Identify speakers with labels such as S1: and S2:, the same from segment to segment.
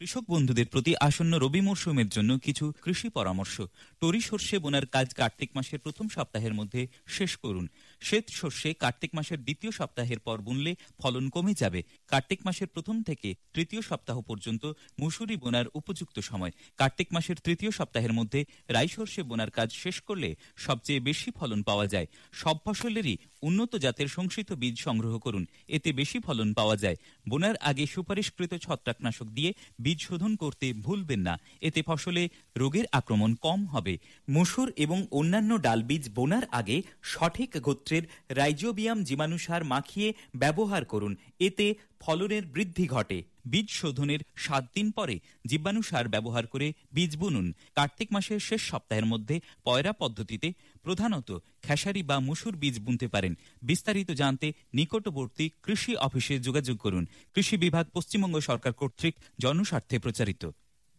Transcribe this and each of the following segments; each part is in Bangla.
S1: কৃষক বন্ধুদের প্রতি আসন্ন রবি মরশুমের জন্য কিছু কৃষি পরামর্শ। টরি সর্ষে বোনার কাজ কার্তিক মাসের প্রথম সপ্তাহের মধ্যে শেষ করুন। শ্বেত সর্ষে কার্তিক মাসের দ্বিতীয় সপ্তাহের পর বুনলে ফলন কমে যাবে। কার্তিক মাসের প্রথম থেকে তৃতীয় সপ্তাহ পর্যন্ত মুসুরি বোনার উপযুক্ত সময়। কার্তিক মাসের তৃতীয় সপ্তাহের মধ্যে রাই সর্ষে বোনার কাজ শেষ করলে সবচেয়ে বেশি ফলন পাওয়া যায়। সব ফসলেরই উন্নত জাতের সংশিত বীজ সংগ্রহ করুন, এতে বেশি ফলন পাওয়া যায়। বোনার আগে সুপারিশকৃত ছত্রাকনাশক দিয়ে বীজ শোধন করতে ভুলবেন না, এতে ফসলে রোগের আক্রমণ কম হবে। মসুর এবং অন্যান্য ডাল বীজ বোনার আগে সঠিক গোত্রের রাইজোবিয়াম জীবাণু সার মাখিয়ে ব্যবহার করুন, এতে ফলনের বৃদ্ধি ঘটে। বীজ শোধনের 7 দিন পরে জীবাণু সার ব্যবহার করে বীজ বুনুন। কার্তিক মাসের শেষ সপ্তাহের মধ্যে পয়রা পদ্ধতিতে প্রধানত খেসারি বা মসুর বীজ বুনতে পারেন। বিস্তারিত জানতে নিকটবর্তী কৃষি অফিসে যোগাযোগ করুন। কৃষি বিভাগ, পশ্চিমবঙ্গ সরকার কর্তৃক জনস্বার্থে প্রচারিত।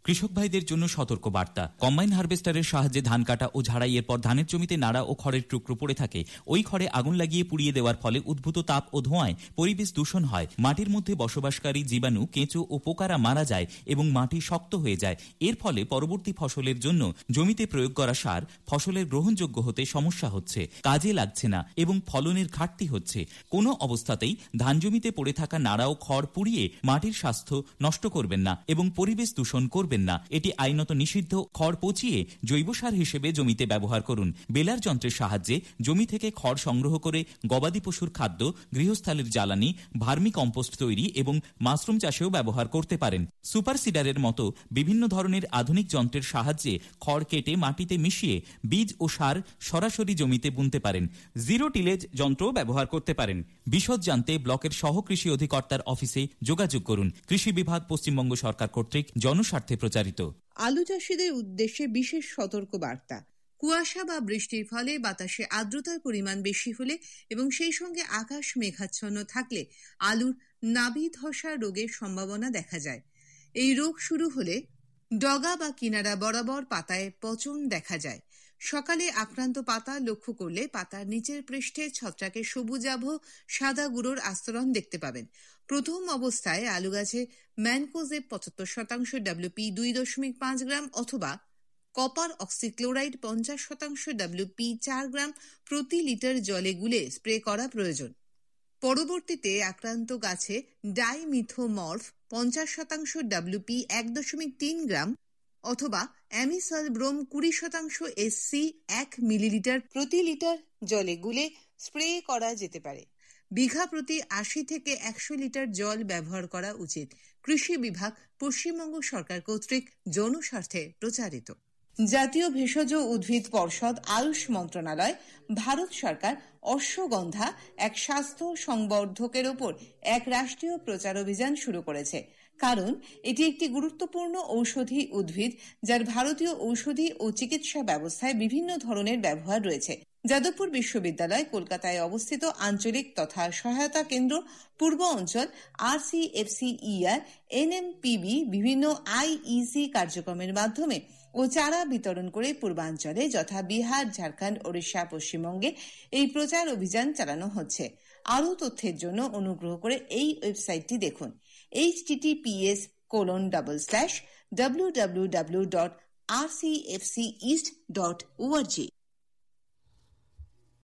S1: কৃষক ভাইদের জন্য সতর্ক বার্তা। কম্বাইন হারভেস্টারের সাহায্যে ধান কাটা ও ঝাড়াইয়ের পর ধানের জমিতে নাড়া ও খড়ের টুকরো পড়ে থাকে। ওই খড়ে আগুন লাগিয়ে পুড়িয়ে দেওয়ার ফলে উদ্ভূত তাপ ও ধোঁয়ায় পরিবেশ দূষণ হয়। মাটির মধ্যে বসবাসকারী জীবাণু, কেঁচো ও পোকারা মারা যায় এবং মাটি শক্ত হয়ে যায়। এর ফলে পরবর্তী ফসলের জন্য জমিতে প্রয়োগ করা সার ফসলের গ্রহণযোগ্য হতে সমস্যা হচ্ছে, কাজে লাগছে না এবং ফলনের ঘাটতি হচ্ছে। কোনো অবস্থাতেই ধান জমিতে পড়ে থাকা নাড়া ও খড় পুড়িয়ে মাটির স্বাস্থ্য নষ্ট করবেন না এবং পরিবেশ দূষণ করবেন না। এটি আইনত নিষিদ্ধ। খড় পচিয়ে জৈব সার হিসেবে জমিতে ব্যবহার করুন। বেলার যন্ত্রের সাহায্যে জমি থেকে খড় সংগ্রহ করে গবাদি পশুর খাদ্য, গৃহস্থালির জ্বালানি, ভার্মি কম্পোস্ট তৈরি এবং মাশরুম চাষেও ব্যবহার করতে পারেন। সুপার সিডারের মতো বিভিন্ন ধরনের আধুনিক যন্ত্রের সাহায্যে খড় কেটে মাটিতে মিশিয়ে বীজ ও সার সরাসরি জমিতে বুনতে পারেন। জিরো টিলেজ যন্ত্রও ব্যবহার করতে পারেন। বিশদ জানতে ব্লকের সহ কৃষি অধিকর্তার অফিসে যোগাযোগ করুন। কৃষি বিভাগ, পশ্চিমবঙ্গ সরকার কর্তৃক জনস্বার্থে প্রচারিত।
S2: আলু চাষীদের উদ্দেশ্যে বিশেষ সতর্ক বার্তা। কুয়াশা বা বৃষ্টির ফলে বাতাসে আর্দ্রতার পরিমাণ বেশি হলে এবং সেই সঙ্গে আকাশ মেঘাচ্ছন্ন থাকলে আলুর নাভি ধসা রোগের সম্ভাবনা দেখা যায়। এই রোগ শুরু হলে ডগা বা কিনারা বরাবর পাতায় পচন দেখা যায়। সকালে আক্রান্ত পাতা লক্ষ্য করলে পাতার নিচের পৃষ্ঠে ছত্রাকের সবুজাভ সাদা গুঁড়োর আস্তরণ দেখতে পাবেন। প্রথম অবস্থায় আলু গাছে ম্যানকোজেব 75% WP 2.5 গ্রাম অথবা কপার অক্সিক্লোরাইড 50% WP 4 গ্রাম প্রতি লিটার জলে গুলে স্প্রে করা প্রয়োজন। পরবর্তীতে আক্রান্ত গাছে ডাইমিথোমর্ফ 50% WP 1.3 গ্রাম অথবা অ্যামিসল ব্রোম 20% SC 1 মিলিলিটার প্রতি লিটার জলে গুলে স্প্রে করা যেতে পারে। বিঘা প্রতি 80 থেকে 100 লিটার জল ব্যবহার করা উচিত। কৃষি বিভাগ, পশ্চিমবঙ্গ সরকার কর্তৃক জনস্বার্থে প্রচারিত। জাতীয় ভেষজ উদ্ভিদ পর্ষদ, আয়ুষ মন্ত্রণালয়, ভারত সরকার অশ্বগন্ধা এক স্বাস্থ্য সংবর্ধকের ওপর এক রাষ্ট্রীয় প্রচার অভিযান শুরু করেছে। কারণ এটি একটি গুরুত্বপূর্ণ ঔষধি উদ্ভিদ যার ভারতীয় ঔষধি ও চিকিৎসা ব্যবস্থায় বিভিন্ন ধরনের ব্যবহার রয়েছে। যাদবপুর বিশ্ববিদ্যালয়, কলকাতায় অবস্থিত আঞ্চলিক তথা সহায়তা কেন্দ্র, পূর্ব অঞ্চল, RCFCER, NMPB বিভিন্ন IEC কার্যক্রমের মাধ্যমে ও চারা বিতরণ করে পূর্বাঞ্চলে যথা বিহার, ঝাড়খণ্ড, ওড়িশা, পশ্চিমবঙ্গে এই প্রচার অভিযান চালানো হচ্ছে। আরও তথ্যের জন্য অনুগ্রহ করে এই ওয়েবসাইটটি দেখুন, https://www.rcfceast.org।